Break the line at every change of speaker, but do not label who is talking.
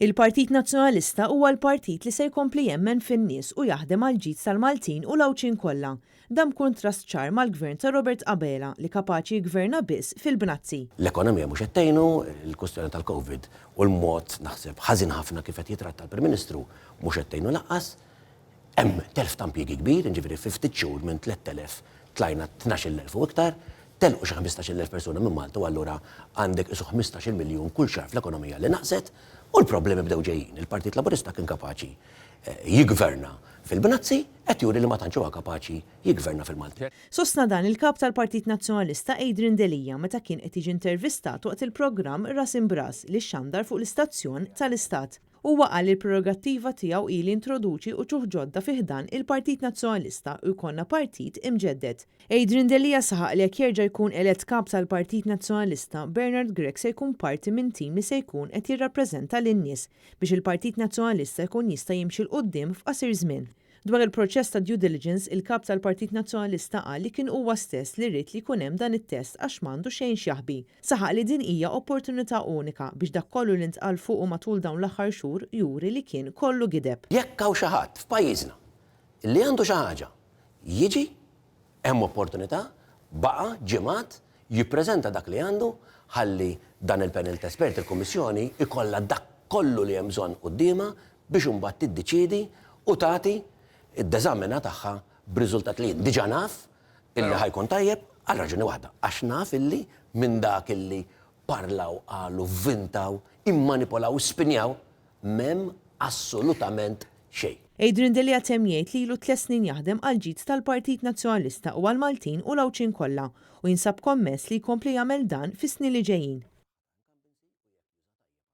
Il-Partit Nazzjonalista huwa l-partit li se jkompli jemmen fin-nies u jaħdem għal ġid tal-Maltin u l-Awċin kollha. Dan kontrast ċar mal-gvern ta' Robert Abela li kapaċi jgverna biss fil-bnazzi.
L-ekonomija mhux qed tgħinu, il-kwestjoni tal-Covid u l-mod naħseb ħażin ħafna kif qed jitratta l-Prim Ministru mhux qed tgħinu laqqas. Hemm telf ta' impjiegi kbir, jiġifieri fi ftit xhur minn 3,000 tlajna 12,000 u iktar, telqu xi 15,000 persuna minn Malta u allura għandek isu 15 miljun kull xahar fl-ekonomija li naqset u l-problemi bdew ġejjin. Il-Partit Laburista kien kapaċi jigverna fil-Bnazzi qed juri li ma tantx huwa kapaċi jigverna fil-Malti.
Sostna dan il-kap tal-Partit Nazzjonalista Adrian Delija meta kien qed jiġi intervistat waqt il-programm Ras Imbras li xandar fuq l-istazzjon tal-Istat. Huwa qal il-prerogattiva tiegħu ili introduċi uċuħ ġodda fiħdan il-Partit Nazzjonalista u jkollna partit imġeddet. Adrian Delija saħaq li jekk jerġa' jkun elett kap tal-Partit Nazzjonalista, Bernard Gregg se jkun parti minn tim li se jkun qed jirrappreżenta lin-nies biex il-Partit Nazzjonalista jkun jista' jimxi l qudiem f'qasir żmien. Dwar il-proċess ta' due diligence, il-kap tal-Partit Nazzjonalista qal li kien huwa stess li rrid li jkun hemm dan it-test għax m'għandu xejn xjaħbi. Saħaq li din hija opportunità unika biex dak kollu li ntqal fuq matul dawn l-aħħar xhur juri li kien kollu gideb.
Jekk hawn xi ħadd f'pajjiżna li għandu xi ħaġa jiġi hemm opportunità baqa' ġimgħat jippreżenta dak li għandu ħalli dan il-panel ta' esperti il-Kummissjoni ikollha dak kollu li hemm bżonn qudiemha biex imbagħad tiddeċiedi u tagħti id-deżamina tagħha b'riżultat li diġà naf illi ħajkun tajjeb għal raġuni waħda. Għax naf illi minn dak illi parlaw qalu vintaw, immanipolaw, spinjaw, m'hemm assolutament xejn.
Adrian Delija temm jgħid li ilu 3 snin jaħdem għal ġid tal-Partit Nazzjonalista u għall-Maltin u l-Awċin kollha u jinsab kommess li jkompli jagħmel dan fis-snin li ġejjin.